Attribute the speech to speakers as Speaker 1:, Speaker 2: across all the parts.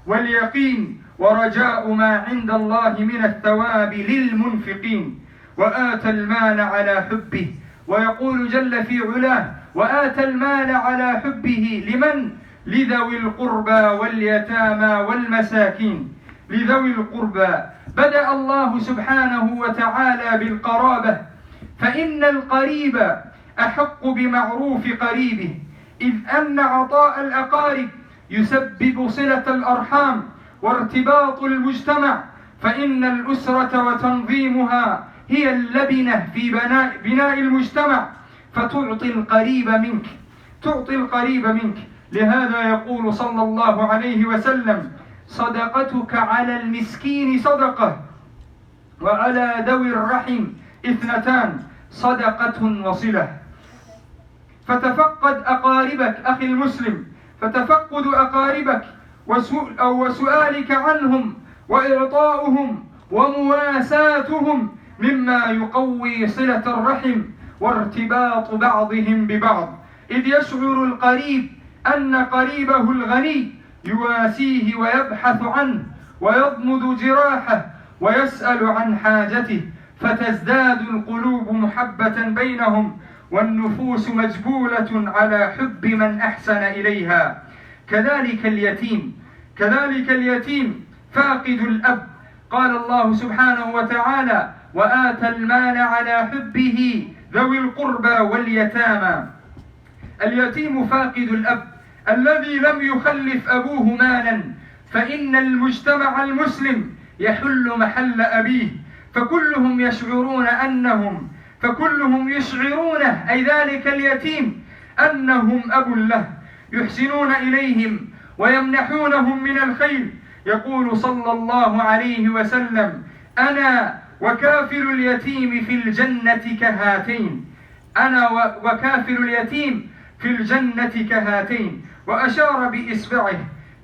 Speaker 1: واليقين ورجاء ما عند الله من الثواب للمنفقين. وآتى المال على حبه، ويقول جل في علاه: وآتى المال على حبه لمن؟ لذوي القربى واليتامى والمساكين. لذوي القربى بدأ الله سبحانه وتعالى بالقرابة، فإن القريب أحق بمعروف قريبه، إذ أن عطاء الأقارب يسبب صلة الأرحام وارتباط المجتمع، فإن الأسرة وتنظيمها هي اللبنة في بناء المجتمع، فتعطي القريب منك. لهذا يقول صلى الله عليه وسلم: صدقتك على المسكين صدقة، وعلى ذوي الرحم 2، صدقة وصلة. فتفقد أقاربك أخي المسلم، فتفقد أقاربك وسؤالك عنهم وإعطاؤهم ومواساتهم مما يقوي صلة الرحم وارتباط بعضهم ببعض، إذ يشعر القريب أن قريبه الغني يواسيه ويبحث عنه ويضمد جراحه ويسأل عن حاجته، فتزداد القلوب محبة بينهم، والنفوس مجبولة على حب من أحسن إليها. كذلك اليتيم فاقد الأب. قال الله سبحانه وتعالى: وآتى المال على حبه ذوي القربى واليتامى. اليتيم فاقد الأب الذي لم يخلف أبوه مالا، فإن المجتمع المسلم يحل محل أبيه، فكلهم يشعرون أي ذلك اليتيم أنهم أب له، يحسنون إليهم ويمنحونهم من الخير. يقول صلى الله عليه وسلم: أنا وكافل اليتيم في الجنة كهاتين، أنا وكافل اليتيم في الجنة كهاتين، وأشار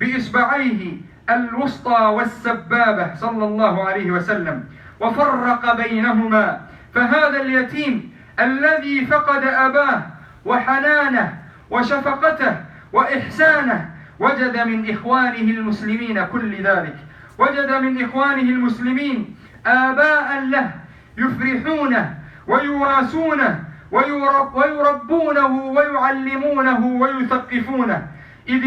Speaker 1: بإصبعيه الوسطى والسبابة صلى الله عليه وسلم، وفرق بينهما. فهذا اليتيم الذي فقد أباه وحنانه وشفقته وإحسانه وجد من إخوانه المسلمين كل ذلك، وجد من إخوانه المسلمين آباء له يفرحونه ويواسونه ويربونه ويعلمونه ويثقفونه، إذ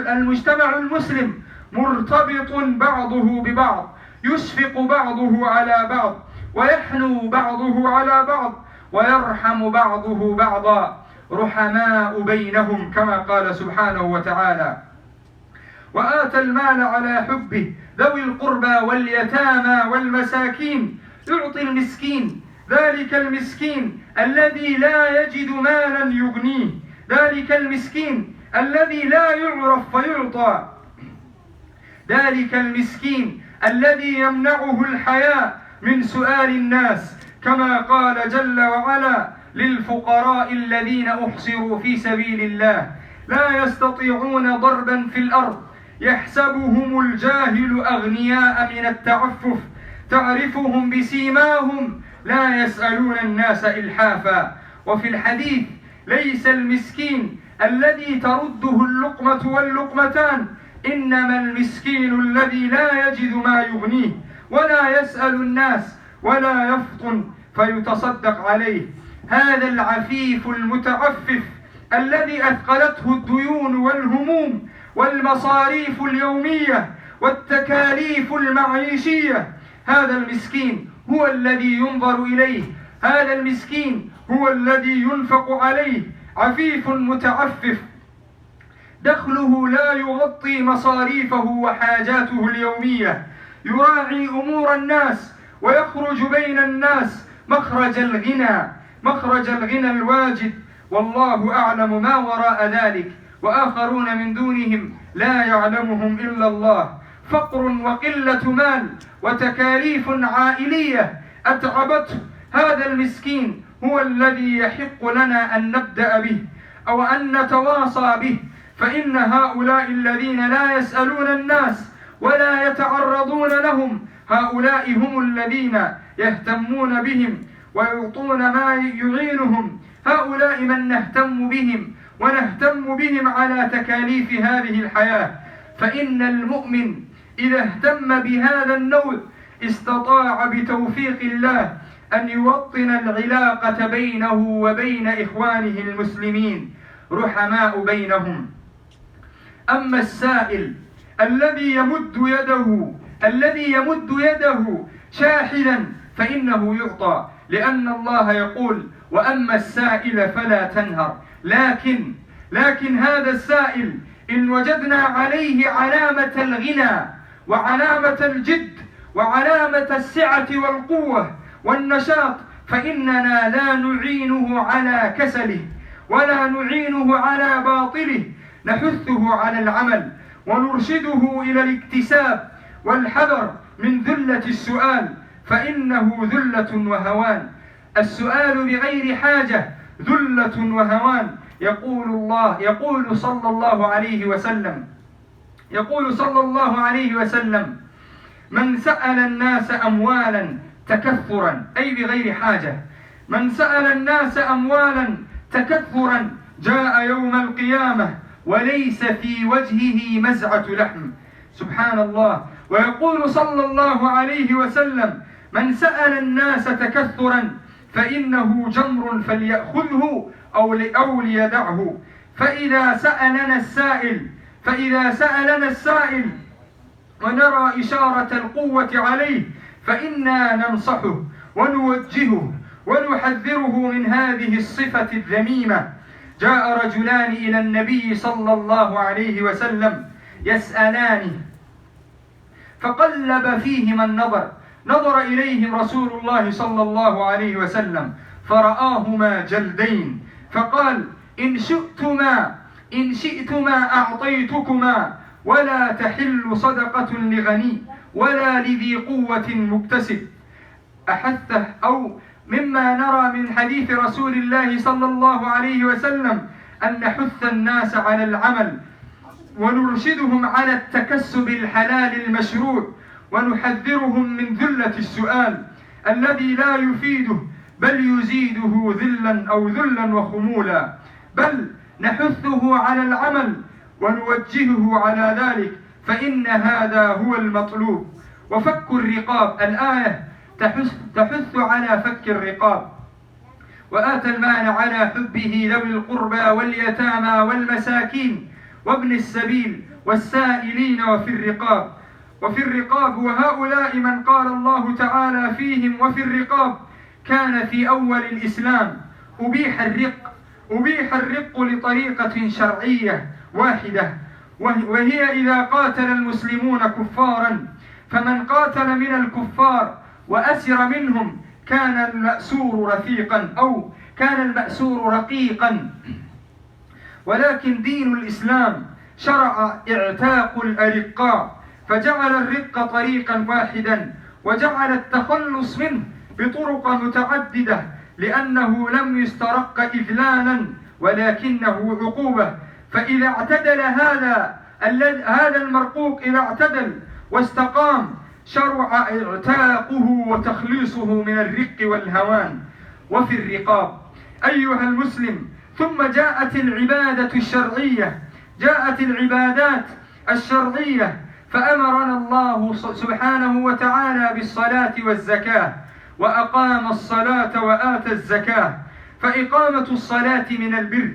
Speaker 1: المجتمع المسلم مرتبط بعضه ببعض، يشفق بعضه على بعض، ويحنو بعضه على بعض، ويرحم بعضه بعضا، رحماء بينهم، كما قال سبحانه وتعالى: وآتى المال على حبه ذوي القربى واليتامى والمساكين. يعطي المسكين، ذلك المسكين الذي لا يجد مالا يغنيه، ذلك المسكين الذي لا يعرف فيعطى، ذلك المسكين الذي يمنعه الحياء من سؤال الناس، كما قال جل وعلا: للفقراء الذين أحصروا في سبيل الله لا يستطيعون ضربا في الأرض يحسبهم الجاهل أغنياء من التعفف تعرفهم بسيماهم لا يسألون الناس إلحافا. وفي الحديث: ليس المسكين الذي ترده اللقمة واللقمتان، إنما المسكين الذي لا يجد ما يغنيه ولا يسأل الناس ولا يفطن فيتصدق عليه. هذا العفيف المتعفف الذي أثقلته الديون والهموم والمصاريف اليومية والتكاليف المعيشية، هذا المسكين هو الذي ينظر إليه، هذا المسكين هو الذي ينفق عليه. عفيف متعفف دخله لا يغطي مصاريفه وحاجاته اليومية، يراعي أمور الناس ويخرج بين الناس مخرج الغنى الواجد، والله أعلم ما وراء ذلك، وآخرون من دونهم لا يعلمهم إلا الله. فقر وقلة مال وتكاليف عائلية أتعبته، هذا المسكين هو الذي يحق لنا أن نبدأ به أو أن نتواصى به، فإن هؤلاء الذين لا يسألون الناس ولا يتعرضون لهم، هؤلاء هم الذين يهتمون بهم ويعطون ما يعينهم، هؤلاء من نهتم بهم ونهتم بهم على تكاليف هذه الحياة. فإن المؤمن إذا اهتم بهذا النوع استطاع بتوفيق الله أن يوطن العلاقة بينه وبين إخوانه المسلمين رحماء بينهم. أما السائل الذي يمد يده شاحذا فإنه يعطى، لأن الله يقول: وأما السائل فلا تنهر. لكن هذا السائل إن وجدنا عليه علامة الغنى وعلامة الجد وعلامة السعة والقوة والنشاط فإننا لا نعينه على كسله ولا نعينه على باطله، نحثه على العمل ونرشده إلى الاكتساب والحذر من ذلة السؤال، فإنه ذلة وهوان. السؤال بغير حاجة ذلة وهوان. يقول صلى الله عليه وسلم: من سأل الناس أموالا تكثرا، أي بغير حاجة، من سأل الناس أموالا تكثرا جاء يوم القيامة وليس في وجهه مزعة لحم. سبحان الله. ويقول صلى الله عليه وسلم: من سأل الناس تكثرا فإنه جمر فليأخذه أو ليدعه. فإذا سألنا السائل ونرى إشارة القوة عليه فإنا ننصحه ونوجهه ونحذره من هذه الصفة الذميمة. جاء رجلان إلى النبي صلى الله عليه وسلم يسألانه فقلب فيهما نظر إليهم رسول الله صلى الله عليه وسلم فرآهما جلدين فقال: إن شئتما أعطيتكما، ولا تحل صدقة لغني ولا لذي قوة مكتسب. أحثه أو مما نرى من حديث رسول الله صلى الله عليه وسلم أن نحث الناس على العمل ونرشدهم على التكسب الحلال المشروع، ونحذرهم من ذلة السؤال الذي لا يفيده بل يزيده ذلا وخمولا، بل نحثه على العمل ونوجهه على ذلك، فإن هذا هو المطلوب. وفك الرقاب، الآية تحث على فك الرقاب. وآتى المال على حبه ذوي القربى واليتامى والمساكين وابن السبيل والسائلين وفي الرقاب وهؤلاء من قال الله تعالى فيهم: وفي الرقاب. كان في أول الإسلام أبيح الرق لطريقة شرعية واحدة، وهي إذا قاتل المسلمون كفارا، فمن قاتل من الكفار وأسر منهم كان المأسور رقيقا. ولكن دين الإسلام شرع اعتاق الأرقاء، فجعل الرق طريقا واحدا، وجعل التخلص منه بطرق متعددة، لأنه لم يسترق إذلالا ولكنه عقوبة. فإذا اعتدل هذا المرقوق، إذا اعتدل واستقام، شرع اعتاقه وتخليصه من الرق والهوان. وفي الرقاب أيها المسلم، ثم جاءت العبادات الشرعية، فأمرنا الله سبحانه وتعالى بالصلاة والزكاة، وأقام الصلاة وآتى الزكاة. فإقامة الصلاة من البر،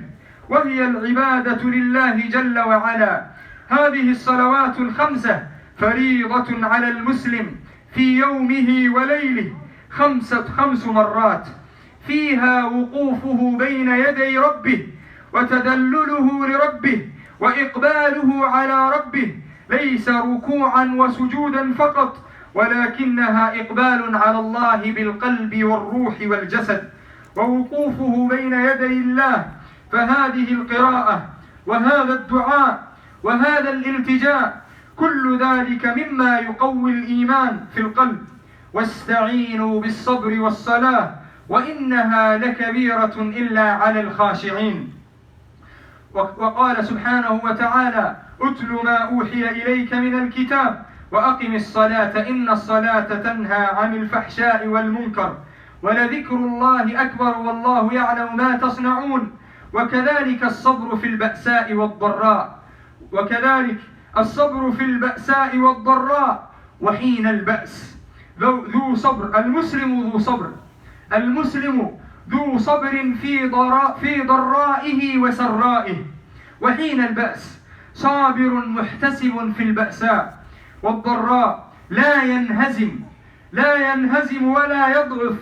Speaker 1: وهي العبادة لله جل وعلا. هذه الصلوات الخمسة فريضة على المسلم في يومه وليله 5 مرات، فيها وقوفه بين يدي ربه وتذلله لربه وإقباله على ربه، ليس ركوعا وسجودا فقط، ولكنها إقبال على الله بالقلب والروح والجسد، ووقوفه بين يدي الله. فهذه القراءة وهذا الدعاء وهذا الالتجاء كل ذلك مما يقوي الإيمان في القلب. واستعينوا بالصبر والصلاة وإنها لكبيرة إلا على الخاشعين. وقال سبحانه وتعالى: أتل ما أوحي إليك من الكتاب وأقم الصلاة إن الصلاة تنهى عن الفحشاء والمنكر ولذكر الله أكبر والله يعلم ما تصنعون. وكذلك الصبر في البأساء والضراء، وكذلك الصبر في البأساء والضراء وحين البأس. ذو صبر، المسلم ذو صبر، المسلم ذو صبر في ضرائه وسرائه. وحين البأس صابر محتسب في البأساء والضراء، لا ينهزم ولا يضعف.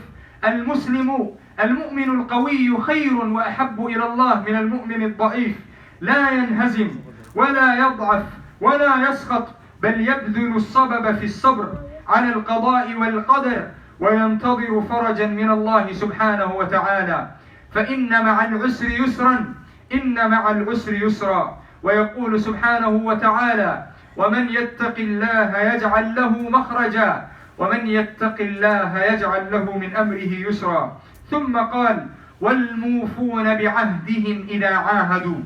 Speaker 1: المؤمن القوي خير وأحب إلى الله من المؤمن الضعيف. لا ينهزم ولا يضعف ولا يسقط، بل يبذل الصبب في الصبر على القضاء والقدر، وينتظر فرجا من الله سبحانه وتعالى. فإن مع العسر يسرا، إن مع العسر يسرا. ويقول سبحانه وتعالى: ومن يتق الله يجعل له مخرجا ومن يتق الله يجعل له من أمره يسرا. ثم قال: والموفون بعهدهم إذا عاهدوا.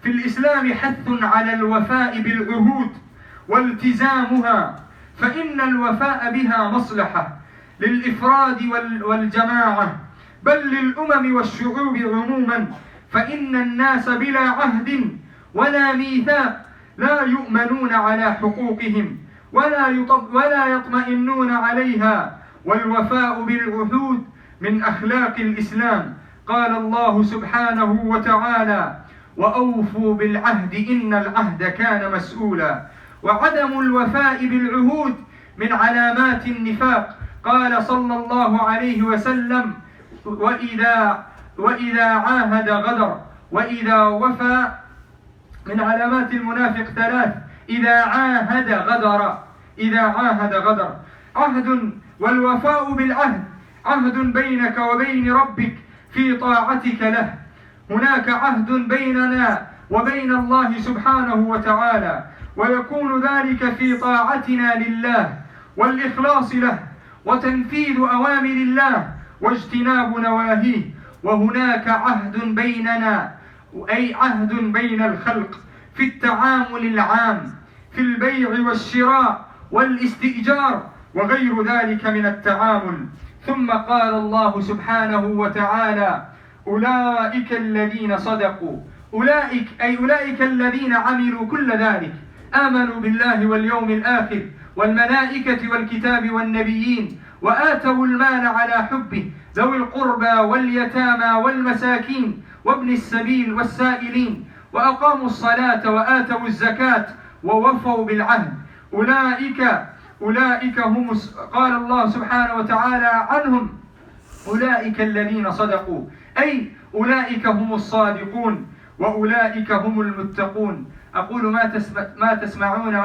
Speaker 1: في الإسلام حث على الوفاء بالعهود والتزامها، فإن الوفاء بها مصلحة للإفراد والجماعة، بل للأمم والشعوب عموما. فإن الناس بلا عهد ولا ميثاق لا يؤمنون على حقوقهم ولا يطمئنون عليها. والوفاء بالعهود من أخلاق الإسلام. قال الله سبحانه وتعالى: وأوفوا بالعهد إن العهد كان مسؤولا. وعدم الوفاء بالعهود من علامات النفاق. قال صلى الله عليه وسلم: وإذا عاهد غدر. وإذا وفى من علامات المنافق 3: إذا عاهد غدر. عهد، والوفاء بالعهد عهد بينك وبين ربك في طاعتك له. هناك عهد بيننا وبين الله سبحانه وتعالى، ويكون ذلك في طاعتنا لله والإخلاص له وتنفيذ أوامر الله واجتناب نواهيه. وهناك عهد بيننا، أي عهد بين الخلق في التعامل العام، في البيع والشراء والاستئجار وغير ذلك من التعامل. ثم قال الله سبحانه وتعالى: أولئك الذين صدقوا. أولئك الذين عملوا كل ذلك، آمنوا بالله واليوم الآخر والملائكة والكتاب والنبيين، وآتوا المال على حبه ذوي القربى واليتامى والمساكين وابن السبيل والسائلين، وأقاموا الصلاة وآتوا الزكاة ووفوا بالعهد. أولئك هم، قال الله سبحانه وتعالى عنهم: أولئك الذين صدقوا، أي أولئك هم الصادقون وأولئك هم المتقون. أقول ما تسمعون